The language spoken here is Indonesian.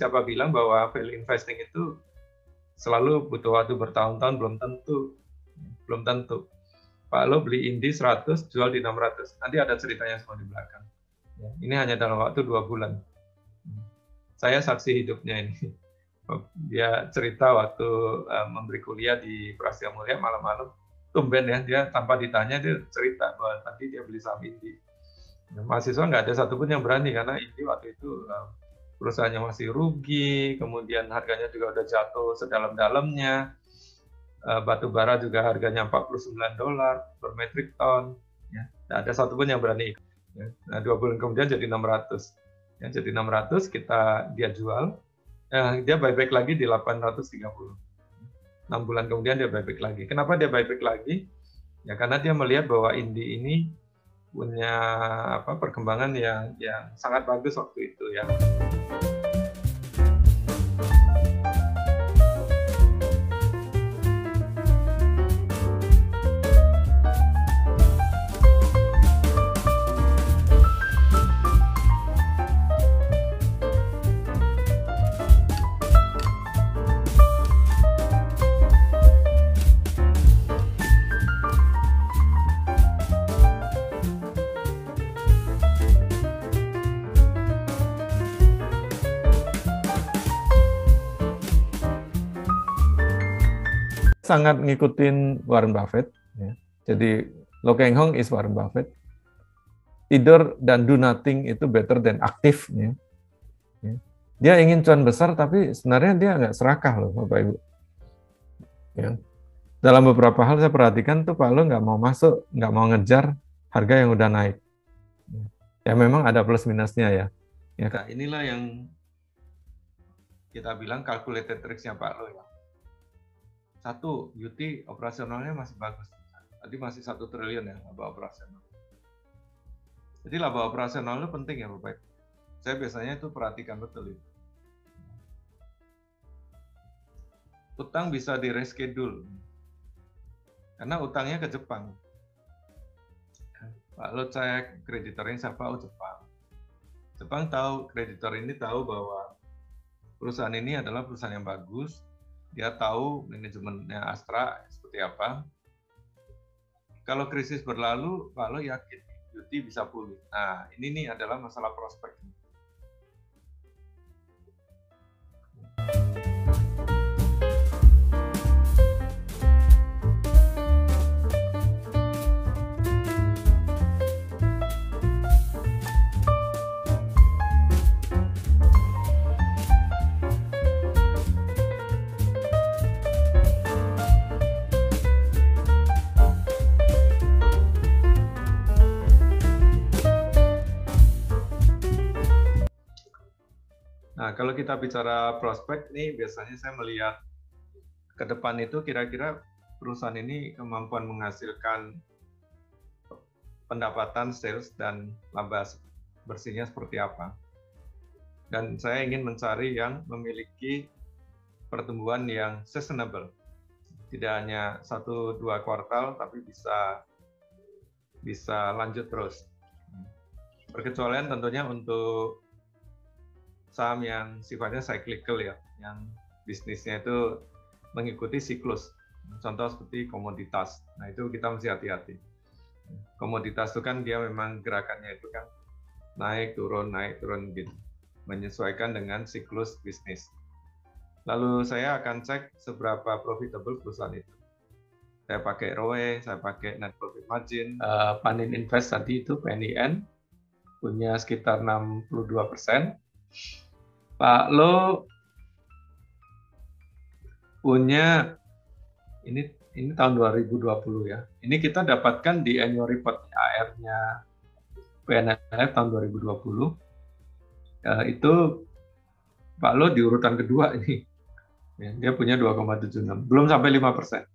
siapa bilang bahwa value investing itu selalu butuh waktu bertahun-tahun? Belum tentu. Belum tentu. Pak Lo beli Indi 100, jual di 600. Nanti ada ceritanya semua di belakang. Ini hanya dalam waktu 2 bulan. Saya saksi hidupnya ini. Dia cerita waktu memberi kuliah di Prasetya Mulia malam-malam. Tumben ya, dia tanpa ditanya dia cerita bahwa tadi dia beli saham Indi. Mahasiswa nggak ada satupun yang berani karena Indi waktu itu perusahaannya masih rugi, kemudian harganya juga udah jatuh sedalam-dalamnya. Batu bara juga harganya $49 per metric ton. Ya. Nggak ada satupun yang berani. Ya. Nah, 2 bulan kemudian jadi 600. Ya, jadi 600 dia jual. Dia buyback lagi di 830. 6 bulan kemudian dia buyback lagi. Kenapa dia buyback lagi? Ya karena dia melihat bahwa Indi ini punya perkembangan yang sangat bagus waktu itu ya. Sangat ngikutin Warren Buffett. Ya. Jadi Lo Keng Hong is Warren Buffett. Tidur dan do nothing itu better than aktif. Ya. Ya. Dia ingin cuan besar, tapi sebenarnya dia nggak serakah loh, Bapak Ibu. Ya. Dalam beberapa hal saya perhatikan tuh Pak Lo nggak mau masuk, nggak mau ngejar harga yang udah naik. Ya memang ada plus minusnya ya. Ya Kak, inilah yang kita bilang calculated risk-nya Pak Lo ya. Satu, UT operasionalnya masih bagus. Tadi masih 1 triliun ya laba operasional. Jadi laba operasional itu penting ya Bapak. Saya biasanya itu perhatikan betul itu. Utang bisa di reschedule. Karena utangnya ke Jepang. Pak Lo cek kreditornya siapa? Oh Jepang. Jepang tahu, kreditor ini tahu bahwa perusahaan ini adalah perusahaan yang bagus. Dia tahu manajemennya Astra seperti apa. Kalau krisis berlalu, Pak Lo yakin UT bisa pulih. Nah, ini nih adalah masalah prospek. Nah, kalau kita bicara prospek nih, biasanya saya melihat ke depan itu kira-kira perusahaan ini kemampuan menghasilkan pendapatan sales dan laba bersihnya seperti apa. Dan saya ingin mencari yang memiliki pertumbuhan yang sustainable. Tidak hanya 1-2 kuartal, tapi bisa lanjut terus. Perkecualian tentunya untuk saham yang sifatnya cyclical ya, yang bisnisnya itu mengikuti siklus. Contoh seperti komoditas. Nah, itu kita mesti hati-hati. Komoditas itu kan dia memang gerakannya itu kan naik turun gitu. Menyesuaikan dengan siklus bisnis. Lalu saya akan cek seberapa profitable perusahaan itu. Saya pakai ROE, saya pakai net profit margin. Panin Invest tadi itu PNIN punya sekitar 62%. Pak Lo punya ini tahun 2020 ya. Ini kita dapatkan di annual report AR-nya PNLF tahun 2020. Itu Pak Lo di urutan kedua ini. Ya, dia punya 2,76. Belum sampai 5%.